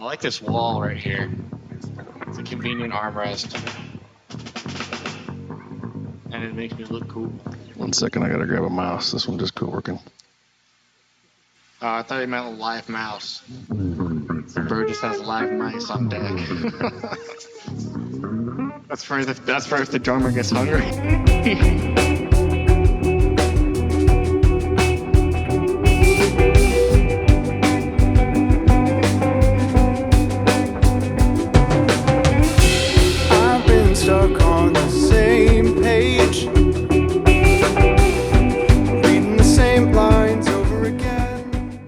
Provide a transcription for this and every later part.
I like this wall right here. It's a convenient armrest. And it makes me look cool. 1 second, I gotta grab a mouse. This one just quit working. I thought you meant a live mouse. Bro just has live mice on deck. That's for if the drummer gets hungry. Stuck on the same page, reading the same lines over again.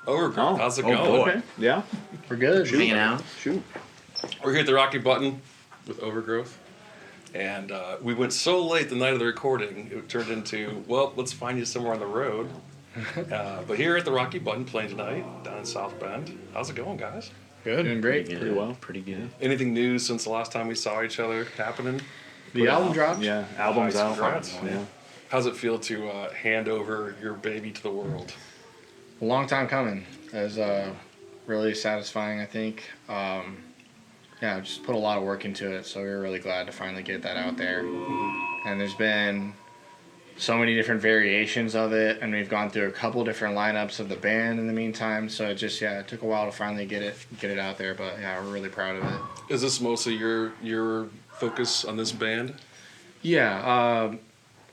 Overgrowth. How's it going? Okay. Yeah. We're good. Hanging out. Shoot. We're here at the Rocky Button with Overgrowth. And we went so late the night of the recording, it turned into, well, let's find you somewhere on the road. But here at the Rocky Button playing tonight, down in South Bend. How's it going, guys? Good. Doing great. Pretty Pretty well. Pretty good. Anything new since the last time we saw each other happening? The album dropped. Yeah. Album's Nice, out. congrats. Yeah. How's it feel to hand over your baby to the world? A long time coming. It was really satisfying, I think. Yeah, just put a lot of work into it, so we were really glad to finally get that out there. And there's been so many different variations of it, and we've gone through a couple different lineups of the band in the meantime. So it just it took a while to finally get it out there, but yeah, we're really proud of it. Is this mostly your focus on this band? Yeah,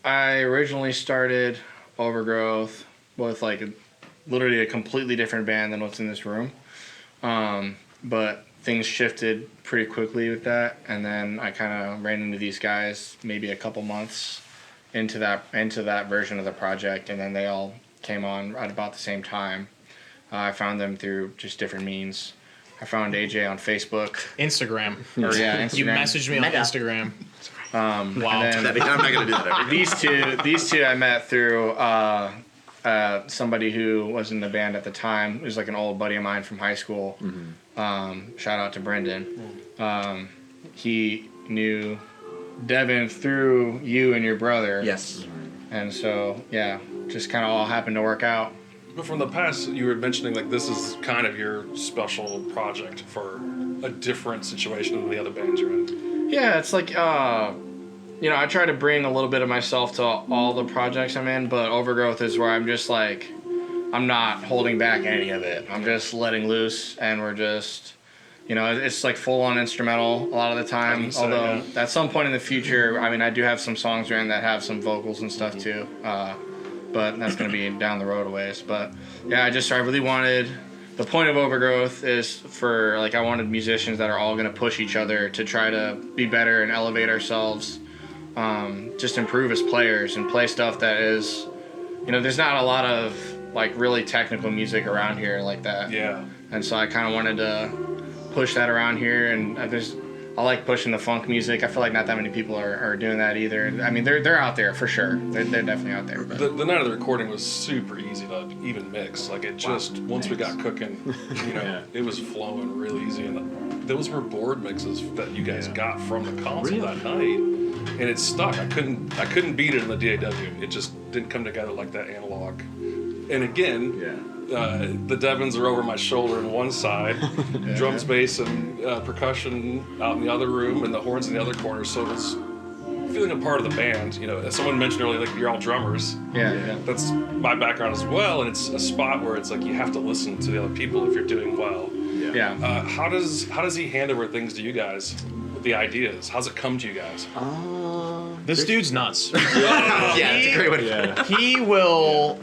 I originally started Overgrowth with literally a completely different band than what's in this room, but things shifted pretty quickly with that, and then I kind of ran into these guys maybe a couple months into that version of the project, and then they all came on at about the same time. I found them through just different means. I found AJ on Facebook. Instagram. Instagram. You messaged me on Mega. Instagram. Wow. I'm not gonna do that. These two I met through somebody who was in the band at the time. It was like an old buddy of mine from high school. Shout out to Brendan. He knew Devin through you and your brother. Yes. And so, yeah, just kind of all happened to work out. But from the past, you were mentioning this is kind of your special project for a different situation than the other bands you're in. Yeah, it's like, I try to bring a little bit of myself to all the projects I'm in, but Overgrowth is where I'm just I'm not holding back any of it. I'm just letting loose, and we're just, it's full on instrumental a lot of the time. Although at some point in the future, I do have some songs written that have some vocals and stuff too. But that's going to be down the road a ways. But yeah, I really wanted, the point of Overgrowth is for, I wanted musicians that are all going to push each other to try to be better and elevate ourselves, just improve as players and play stuff that is, there's not a lot of, really technical music around here like that. Yeah. And so I kind of wanted to push that around here, and I like pushing the funk music. I feel like not that many people are doing that either. They're out there for sure. They're definitely out there. The night of the recording was super easy to even mix. Once we got cooking, it was flowing real easy. And those were board mixes that you guys got from the console that night, and it stuck. I couldn't beat it in the DAW. It just didn't come together like that analog. And again, the Devins are over my shoulder on one side, drums, bass, and percussion out in the other room, and the horns in the other corner. So it's feeling a part of the band. As someone mentioned earlier, you're all drummers. Yeah. That's my background as well, and it's a spot where it's you have to listen to the other people if you're doing well. Yeah. How does he hand over things to you guys? The ideas. How's it come to you guys? This dude's nuts. Yeah, it's a great way to put it. He will,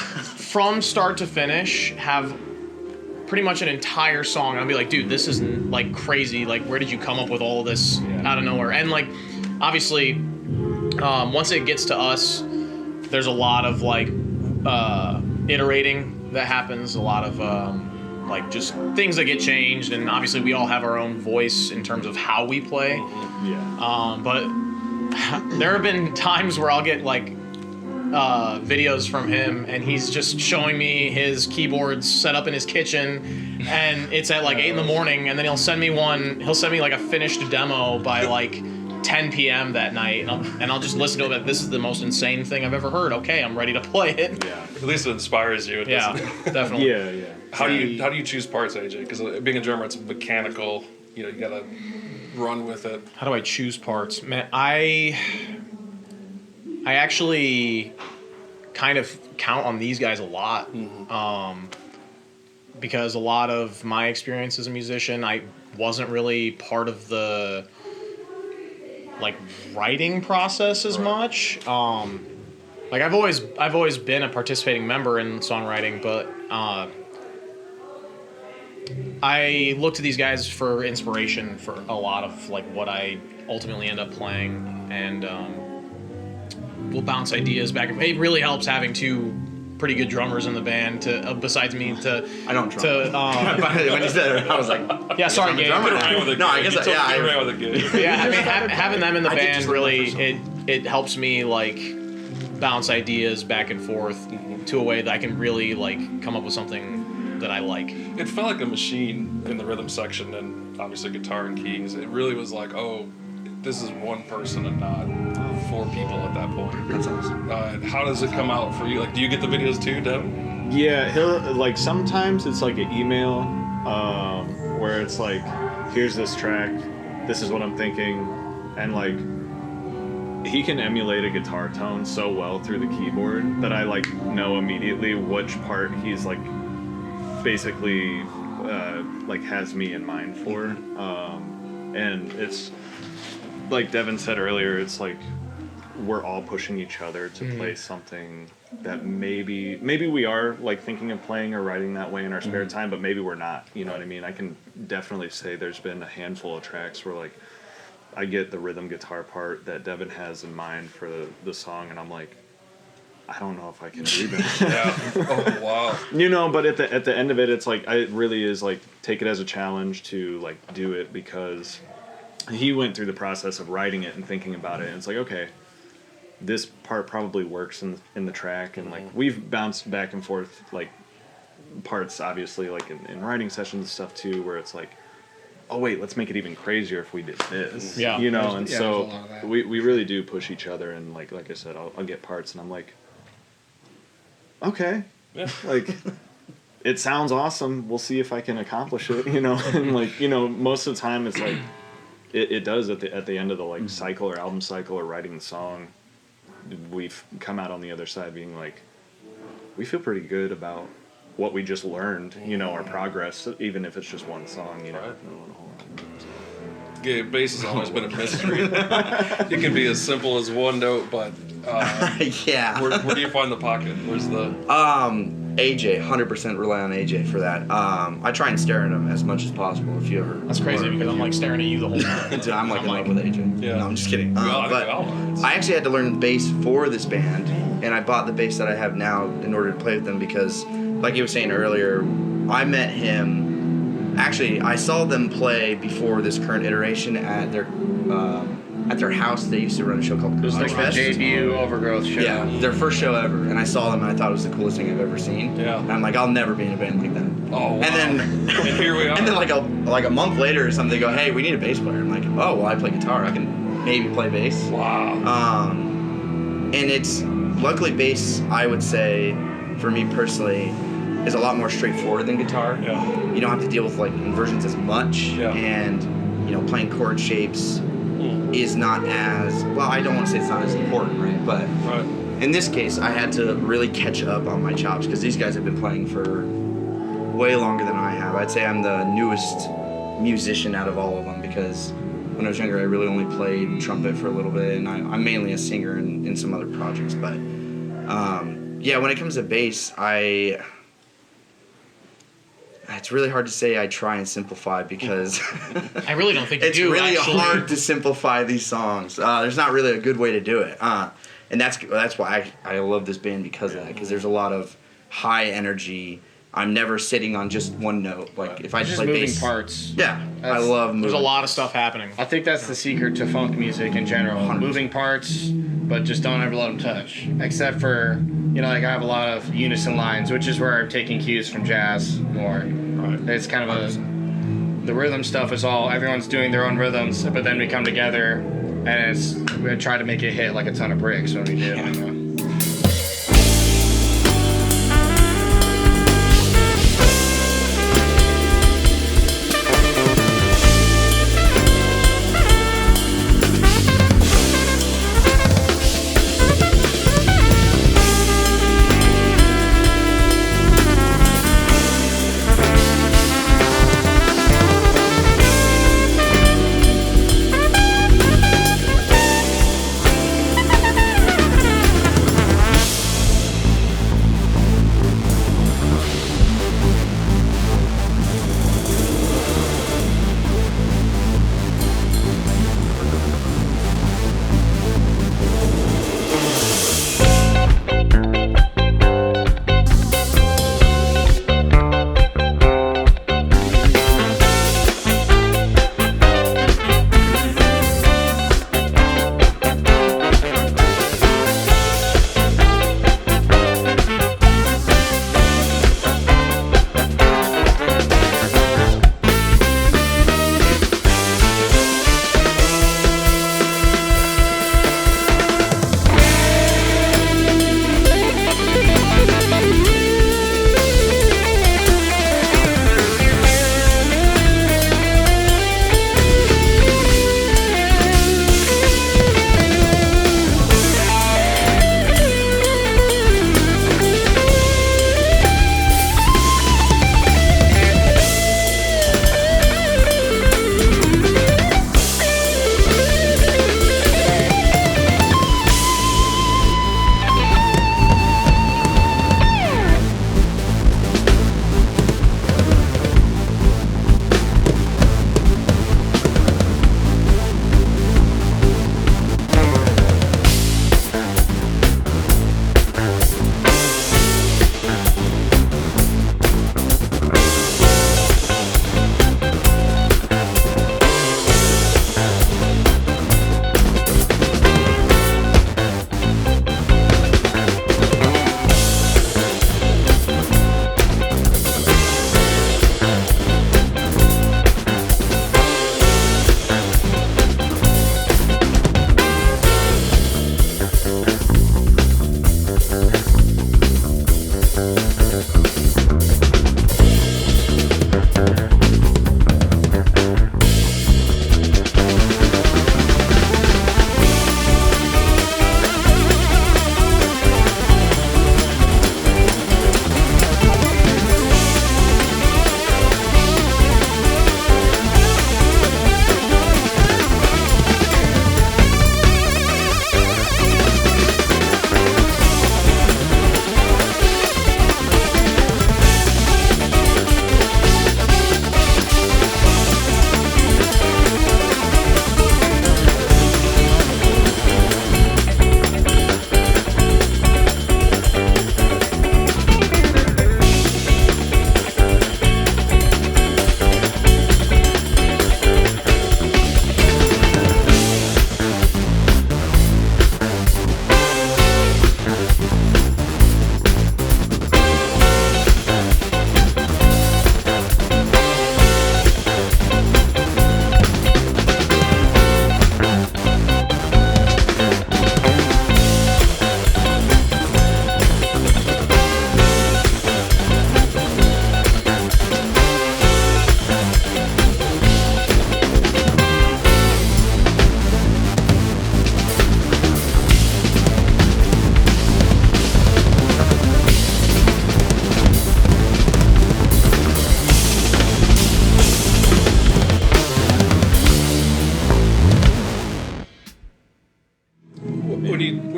from start to finish, have pretty much an entire song. I'll be like, dude, this is crazy. Where did you come up with all of this out of nowhere? And obviously, once it gets to us, there's a lot of iterating that happens. A lot of just things that get changed, and obviously we all have our own voice in terms of how we play. Yeah. But there have been times where I'll get videos from him, and he's just showing me his keyboards set up in his kitchen, and it's at 8 in the morning, and then he'll send me a finished demo by 10 p.m. that night, and I'll just listen to it. This is the most insane thing I've ever heard. Okay, I'm ready to play it. Yeah. At least it inspires you. Yeah, definitely. Yeah. How do you choose parts, AJ? Because being a drummer, it's mechanical. You gotta run with it. How do I choose parts? Man, I actually kind of count on these guys a lot, because a lot of my experience as a musician, I wasn't really part of the writing process as much. I've always been a participating member in songwriting, but I look to these guys for inspiration for a lot of what I ultimately end up playing, and we'll bounce ideas back. It really helps having two pretty good drummers in the band to besides me to I don't drum. to When you said it, I was like, yeah, sorry, I'm a Gabe. drummer now. Around with a No, I gig. guess You took yeah. me around with a gig. Yeah, I mean, having them in the I did band just like really my first it helps me like bounce ideas back and forth to a way that I can really like come up with something that I like. It felt like a machine in the rhythm section and obviously guitar and keys. It really was like, oh, this is one person and not 4 people at that point. That's awesome. How does it come out for you? Like, do you get the videos too, Devin? Yeah, he'll like sometimes it's like an email where it's like, here's this track, this is what I'm thinking, and like he can emulate a guitar tone so well through the keyboard that I like know immediately which part he's like basically like has me in mind for, and it's like Devin said earlier, it's like we're all pushing each other to play something that maybe we are like thinking of playing or writing that way in our spare time, but maybe we're not. You know what I mean? I can definitely say there's been a handful of tracks where like I get the rhythm guitar part that Devin has in mind for the song, and I'm like, I don't know if I can do that. Yeah. Oh, wow. You know, but at the end of it, it's like it really is like take it as a challenge to like do it, because he went through the process of writing it and thinking about it, and it's like, okay, this part probably works in the track, and like we've bounced back and forth like parts obviously like in writing sessions and stuff too, where it's like, oh wait, let's make it even crazier if we did this. Yeah. You know, and there's a so lot of that. we really do push each other, and like I said, I'll get parts and I'm like, okay, Yeah. like it sounds awesome, we'll see if I can accomplish it, you know. And like, you know, most of the time it's like it does at the end of the like cycle or album cycle or writing the song, we've come out on the other side being like, we feel pretty good about what we just learned, you know, our progress, even if it's just one song, you know. Right. Gabe, bass has always been a mystery. It can be as simple as one note, but Yeah. where do you find the pocket? Where's the... AJ, 100% rely on AJ for that. I try and stare at him as much as possible. If you ever... That's crazy because I'm like staring at you the whole time. Dude, I'm like in love with AJ. Yeah. No, I'm just kidding. Well, I think But we all are. I actually had to learn bass for this band, and I bought the bass that I have now in order to play with them because, like you were saying earlier, I met him. Actually, I saw them play before this current iteration at their house. They used to run a show called It was like the Fest. debut Overgrowth show. Yeah, their first show ever, and I saw them and I thought it was the coolest thing I've ever seen. Yeah. And I'm like, I'll never be in a band like that. Oh, wow. And then And here we are. and then like a month later or something, they go, hey, we need a bass player. I'm like, oh, well, I play guitar. I can maybe play bass. Wow. And it's luckily bass, I would say, for me personally, is a lot more straightforward than guitar. Yeah. You don't have to deal with like inversions as much, Yeah. and you know, playing chord shapes is not as well. I don't want to say it's not as important, right? But Right. in this case, I had to really catch up on my chops because these guys have been playing for way longer than I have. I'd say I'm the newest musician out of all of them because when I was younger, I really only played trumpet for a little bit, and I'm mainly a singer in some other projects. But yeah, when it comes to bass, it's really hard to say I try and simplify because I really don't think you it's do. really actually. hard to simplify these songs. There's not really a good way to do it. And that's why I love this band because of that, because there's a lot of high energy. I'm never sitting on just one note. Like if I just Just play moving bass, parts. yeah, I That's- love moving. There's a lot of stuff happening. I think that's the secret to funk music in general. 100%. Moving parts, but just don't ever let them touch. Except for, you know, like I have a lot of unison lines, which is where I'm taking cues from jazz more. Right. It's kind of the rhythm stuff is all, everyone's doing their own rhythms, but then we come together and we try to make it hit like a ton of bricks when we do. Yeah. You know?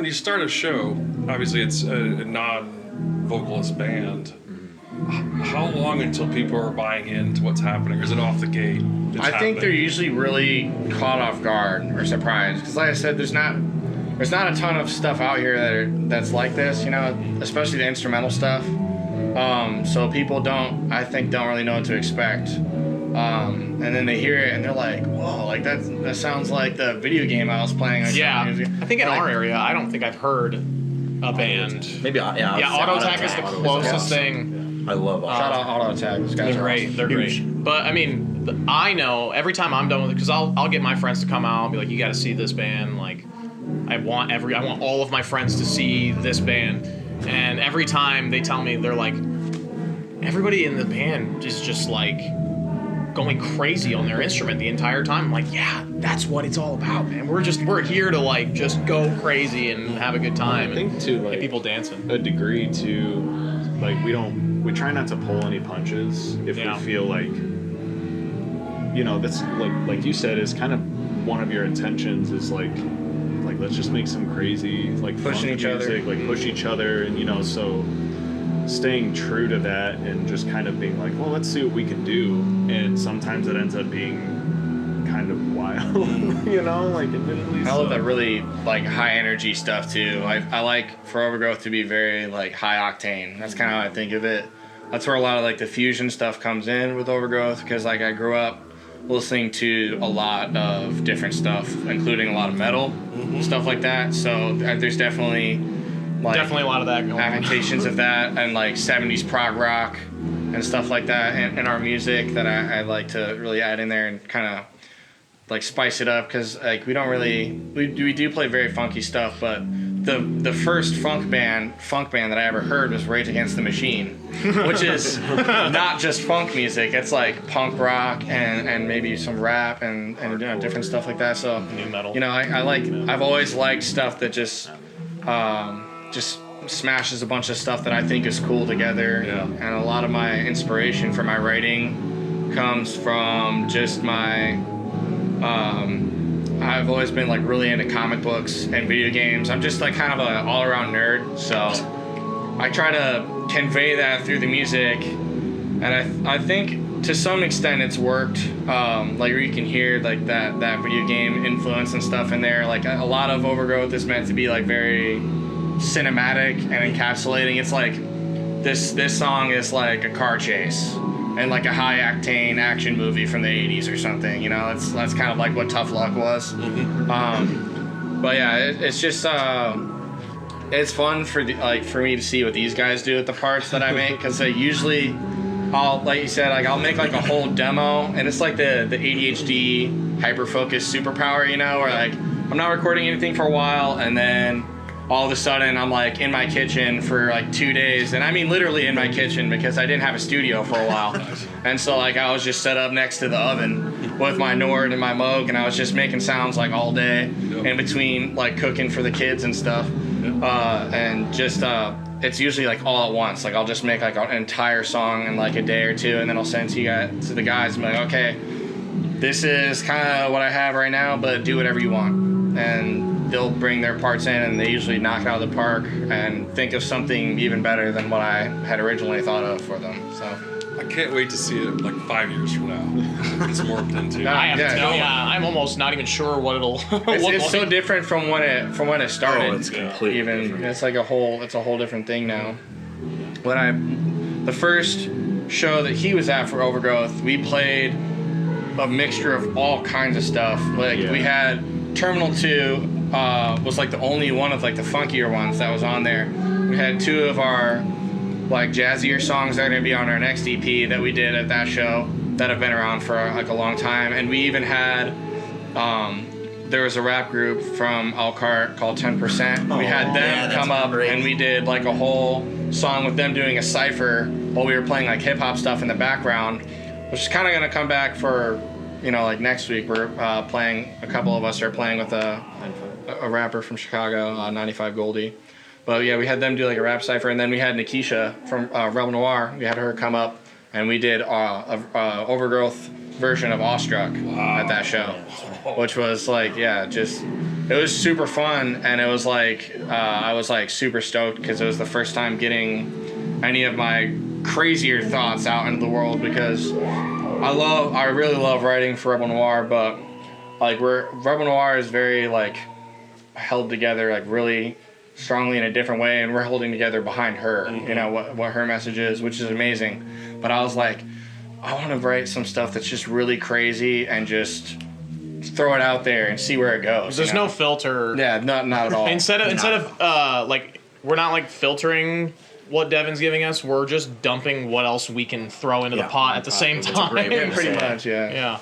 when you start a show, obviously it's a non-vocalist band. How long until people are buying into what's happening, or is it off the gate? I think they're usually really caught off guard or surprised, because like I said, there's not a ton of stuff out here that's like this, you know, especially the instrumental stuff. So people don't really know what to expect. And then they hear it and they're like, whoa, like that sounds like the video game I was playing. Like, Yeah, I think in our area, I don't think I've heard a band. Maybe yeah. Auto Attack is the closest thing. I love Shout out Auto Attack. Those guys They're are great. awesome. They're great. But I mean, I know every time I'm done with it, because I'll get my friends to come out and be like, you got to see this band. Like, I want all of my friends to see this band. And every time they tell me, they're like, everybody in the band is just like going crazy on their instrument the entire time. I'm like, yeah, that's what it's all about, man. We're here to like just go crazy and have a good time. I think too, like, get people dancing. a degree to, like, we try not to pull any punches if we feel like, you know, that's like you said, is kind of one of your intentions is like let's just make some crazy like Pushing funk each other. music, like push each other, and you know, so staying true to that and just kind of being like, well, let's see what we can do, and sometimes it ends up being kind of wild, you know, like admittedly. I love that really like high energy stuff too. I like for Overgrowth to be very like high octane. That's kind of how I think of it. That's where a lot of like the fusion stuff comes in with Overgrowth, because like I grew up listening to a lot of different stuff, including a lot of metal, stuff like that. So there's definitely Definitely a lot of that going on. adaptations of that, and like 70s prog rock and stuff like that in our music that I like to really add in there and kind of like spice it up, because like we do play very funky stuff, but the first funk band that I ever heard was Rage Against the Machine, which is not just funk music. It's like punk rock and maybe some rap and you know, different stuff like that. So New metal. you know, I've always liked stuff that just smashes a bunch of stuff that I think is cool together. Yeah. And a lot of my inspiration for my writing comes from just my I've always been like really into comic books and video games. I'm just like kind of an all-around nerd, so I try to convey that through the music, and I think to some extent it's worked. Like where you can hear like that video game influence and stuff in there. Like a lot of Overgrowth is meant to be like very cinematic and encapsulating. It's like this song is like a car chase and like a high octane action movie from the 80s or something, you know. That's kind of like what Tough Luck was. But yeah, it's just it's fun for me to see what these guys do with the parts that I make, because usually I'll, like you said, like I'll make like a whole demo, and it's like the ADHD hyper focus superpower, you know, where like I'm not recording anything for a while, and then all of a sudden I'm like in my kitchen for like 2 days, and I mean literally in my kitchen, because I didn't have a studio for a while. And so like I was just set up next to the oven with my Nord and my Moog, and I was just making sounds like all day in between like cooking for the kids and stuff. And just it's usually like all at once. Like I'll just make like an entire song in like a day or two, and then I'll send to the guys and be like, okay, this is kind of what I have right now, but do whatever you want. And they'll bring their parts in, and they usually knock it out of the park and think of something even better than what I had originally thought of for them. So I can't wait to see it like 5 years from now. It's morphed into. I have Yeah, to tell you, I'm almost not even sure what it'll look it's so like. different from when it started. Oh, it's completely different. It's like it's a whole different thing now. The first show that he was at for Overgrowth, we played a mixture of all kinds of stuff. Like we had Terminal 2 was like the only one of like the funkier ones that was on there. We had 2 of our like jazzier songs that are gonna be on our next EP that we did at that show that have been around for like a long time. And we even had there was a rap group from Elkhart called 10%. We had them come up and we did like a whole song with them doing a cypher while we were playing like hip hop stuff in the background, which is kind of gonna come back for, you know, like next week. We're playing, a couple of us are playing with a rapper from Chicago, 95 Goldie. But yeah, we had them do like a rap cypher, and then we had Nikisha from Rebel Noir. We had her come up, and we did Overgrowth version of Awestruck at that show, which was like, yeah, just it was super fun, and it was like I was like super stoked because it was the first time getting any of my crazier thoughts out into the world, because I really love writing for Rebel Noir, but like Rebel Noir is very like held together like really strongly in a different way, and we're holding together behind her, you know, what her message is, which is amazing. But I was like, I want to write some stuff that's just really crazy and just throw it out there and see where it goes. There's no filter. Yeah, not at all. Instead of like, we're not like filtering what Devin's giving us. We're just dumping what else we can throw into the pot at the same time. Pretty much, yeah. Yeah.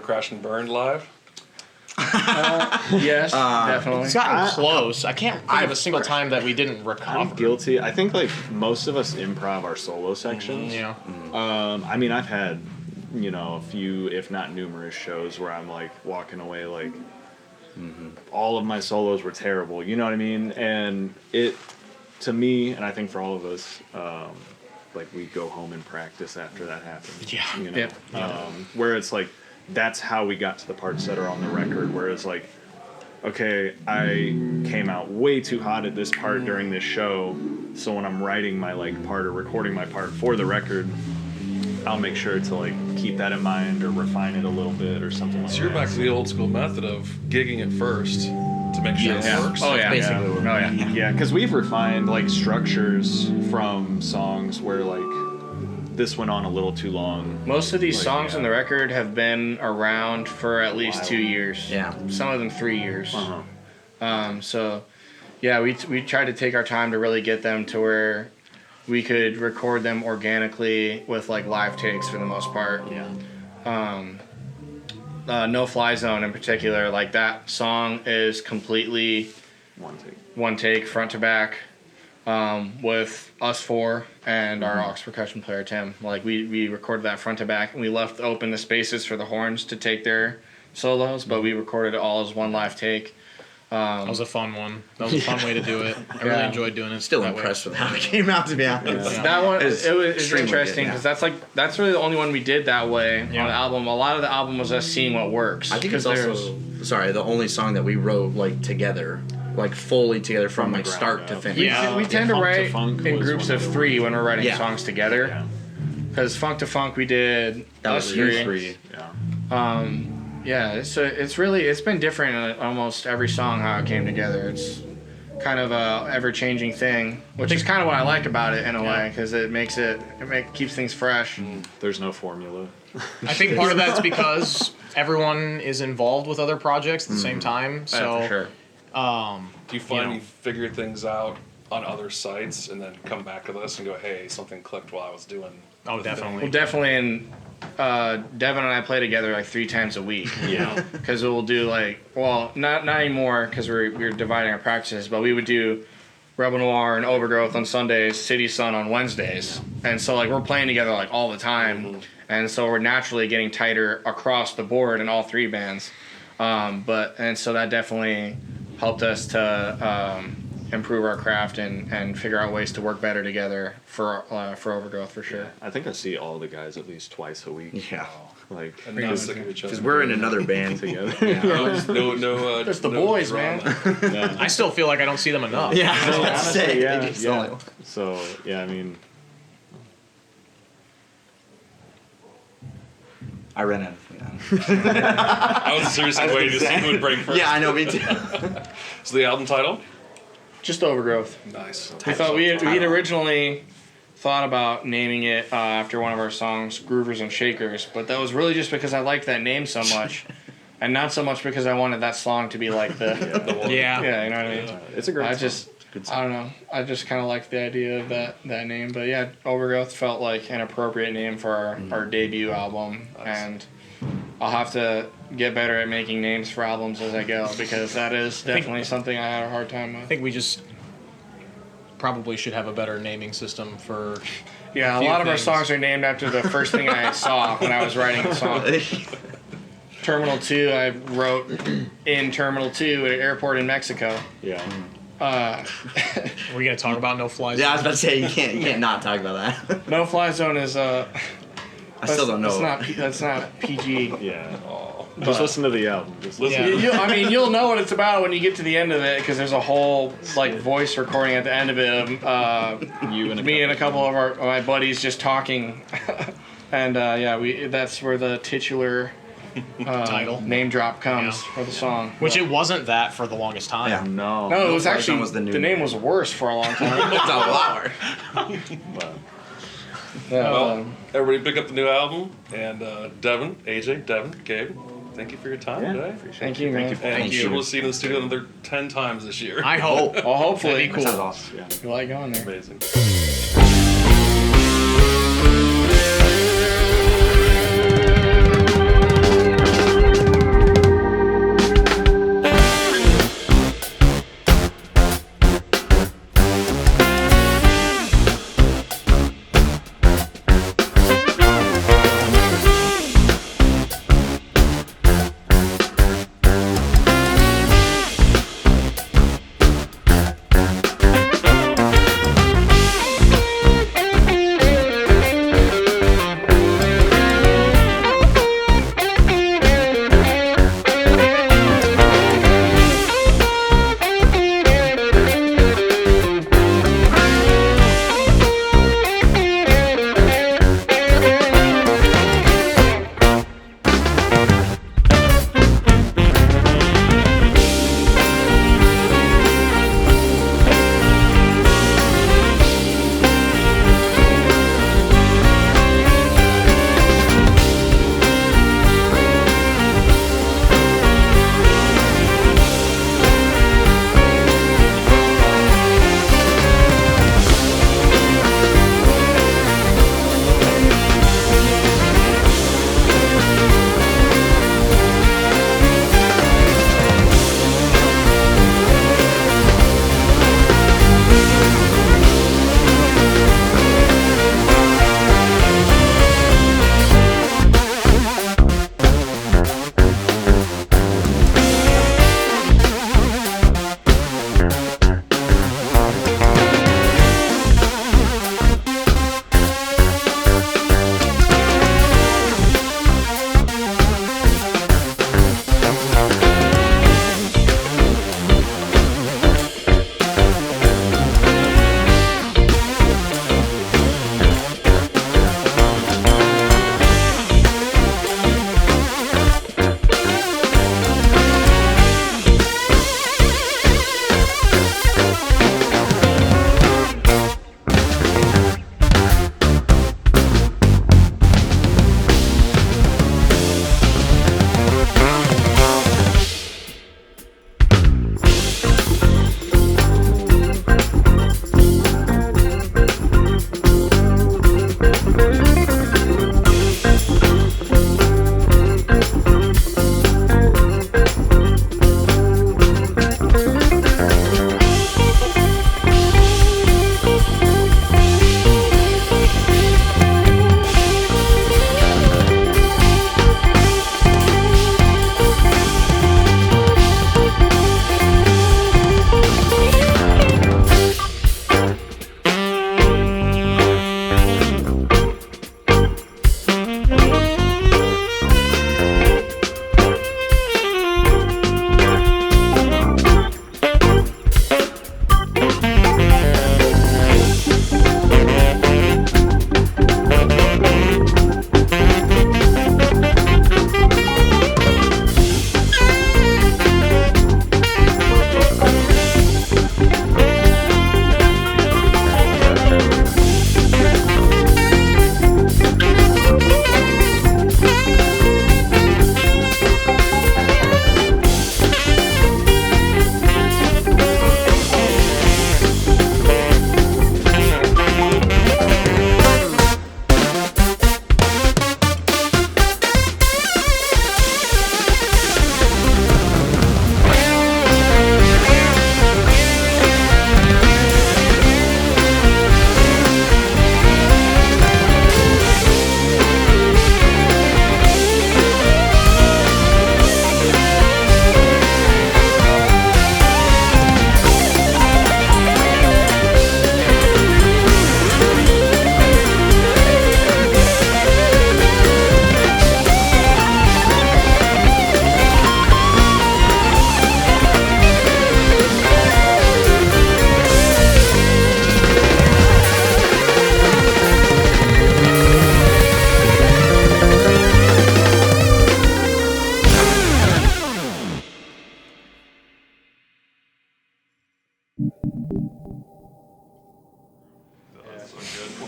Crash and Burned live? Yes, definitely. It's gotten close. I can't think of a single time that we didn't recover. I'm guilty. I think like most of us improv our solo sections. Yeah. I mean, I've had, you know, a few, if not numerous shows where I'm like walking away like all of my solos were terrible. You know what I mean? And it, to me, and I think for all of us, like we go home and practice after that happens. Yeah. You know? Yep. Where it's like, that's how we got to the parts that are on the record. Whereas like, okay, I came out way too hot at this part during this show, so when I'm writing my like part or recording my part for the record, I'll make sure to like keep that in mind or refine it a little bit or something like that. So you're back to the old school method of gigging it first to make sure Yes. it works. Oh yeah. Basically what Oh yeah. Yeah, because we've refined like structures from songs where like this went on a little too long. Most of these Like, songs yeah. on the record have been around for at least Wow. 2 years. Yeah. Some of them 3 years. Uh-huh. So, yeah, we tried to take our time to really get them to where we could record them organically with like live takes for the most part. Yeah. No Fly Zone in particular, like that song is completely One take. one take front to back, with us four and our aux percussion player Tim. Like we recorded that front to back and we left open the spaces for the horns to take their solos, but we recorded it all as one live take. That was a fun one. That was a fun way to do it. I really Yeah. enjoyed doing it. Still that way. impressed with how it came out, to be honest. Yeah. That one, It's it was extremely interesting good, because that's really the only one we did that way on the album. A lot of the album was us seeing what works. I think it's 'cause also the only song that we wrote like together, like fully together from the like ground start up. to finish. Yeah. we tend to Funk to write Funk in was groups one of of the- 3 when we're writing Yeah. songs together. Yeah. Because Funk to Funk we did That us was you three. three. Yeah. Yeah, it's been different in almost every song how it came together. It's kind of a ever changing thing, which is kind of what I like about it in a way because it keeps things fresh. There's no formula. I think part of that's because everyone is involved with other projects at the same time. So for sure. Do you find know. you figure things out on other sites and then come back to this and go, hey, something clicked while I was doing Oh, the definitely. Well, definitely, and Devin and I play together like 3 times a week. Yeah. Because we'll do like, well, not anymore because we're dividing our practices, but we would do Rebel Noir and Overgrowth on Sundays, City Sun on Wednesdays, and so like we're playing together like all the time, and so we're naturally getting tighter across the board in all 3 bands. And so that definitely helped us to improve our craft and figure out ways to work better together for Overgrowth for sure. I think I see all the guys at least twice a week. Yeah. Like and not sick of each other. Because we're in another band together. no, It's the no boys, drama. man. I still feel like I don't see them enough. Yeah, I was about to Honestly, say, yeah, they just yeah. only- So yeah, I mean, I ran out of I was seriously waiting to see who would break first. Yeah, I know, me too. So the album title? Just Overgrowth. Nice. We thought we'd originally thought about naming it after one of our songs, Groovers and Shakers, but that was really just because I liked that name so much, and not so much because I wanted that song to be like the Yeah. yeah, you know what I mean. it's a great. I song. just I don't know. I just kind of liked the idea of that name, but yeah, Overgrowth felt like an appropriate name for our debut album, and I'll have to get better at making names for albums as I go because that is definitely something I had a hard time I with. think we just probably should have a better naming system for. Yeah, a few lot of our things. songs are named after the first thing I saw when I was writing the song. Terminal 2, I wrote in Terminal 2 at an airport in Mexico. Yeah. Are we gonna talk about No Fly Zone? Yeah, I was about to say you can't not talk about that. No Fly Zone is I still don't know. That's not PG. Yeah. But- Just listen to the album. Just listen. Yeah. You'll know what it's about when you get to the end of it because there's a whole like voice recording at the end of it of You and me and a couple of my buddies just talking, and that's where the titular Title. name drop comes Yeah. for the song. Which it wasn't that for the longest time. Yeah. No. No, it was Fly Zone actually was the new the name name. was worse for a long time. It's a lot. Well, everybody pick up the new album. And Devin, AJ, Devin, Gabe, thank you for your time today. Thank you, man. And I'm Thank sure you. we'll see you in the studio another 10 times this year. I hope. Well, hopefully, That'd be cool. Sounds awesome. Yeah. you like going there. Amazing.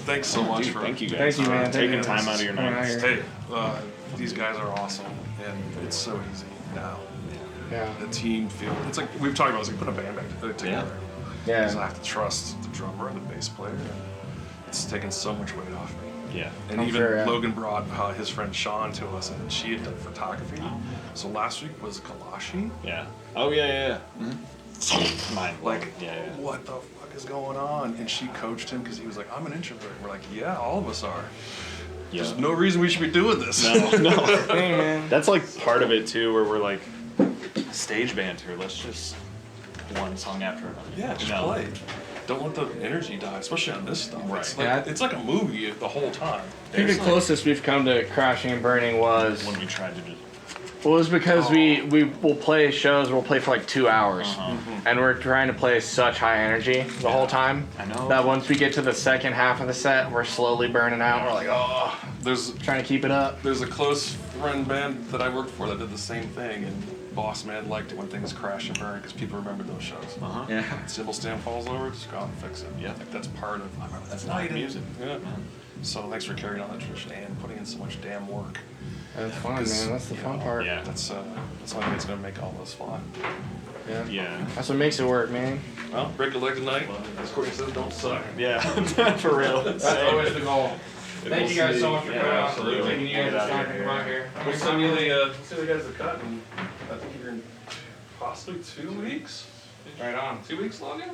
thanks so much for Thank you guys. Thank you, man. Taking time out of your Coming out nights. here. Hey, these guys are awesome, and it's so easy now. Yeah. The team feel, it's like we've talked about, it's like putting a band back together. Yeah. Because I have to trust the drummer and the bass player, and it's taken so much weight off me. Yeah. And I'm even sure, yeah. Logan brought his friend Sean to us, and she had done photography. So last week was Kalashi. Yeah. Oh yeah. Mind blowing. Like, yeah. what the fuck is going on? And she coached him because he was like, I'm an introvert. We're like, yeah, all of us are. Yeah. There's no reason we should be doing this. No. Hey, man. That's like part of it too, where we're like, stage banter. Let's just one song after another. Yeah, just No. play. Don't let the energy die, especially on this stuff. Right. It's like, Yeah. it's like a movie the whole time. I think the closest we've come to crashing and burning was When we tried to just. well, it was because we will play shows. We'll play for like 2 hours, and we're trying to play such high energy the whole time. I know. That once we get to the second half of the set, we're slowly burning out. We're like, oh, There's trying to keep it up. There's a close friend band that I worked for that did the same thing, and Boss Man liked it when things crash and burn because people remember those shows. Yeah. Cymbal stand falls over, just go out and fix it. Yeah. Like that's part of. I remember That's night not music. Yeah. So thanks for carrying on that tradition and putting in so much damn work. That's fun, man. That's the fun part. Yeah. That's something that's gonna make all this fun. Yeah. That's what makes it work, man. Well, break a leg tonight. As Courtney says, don't suck. Yeah. For real. That's always the goal. Thank you guys so much for Yeah, coming out. absolutely. Taking you guys the time to come out here. We'll send you the guys the cut, and I think you're in possibly 2 weeks. Right on. 2 weeks, Logan?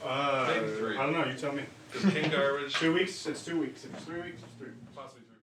I Maybe 3. don't know. You tell me. Because King Garbage. 2 weeks. It's 2 weeks. If it's 3 weeks, it's 3. Possibly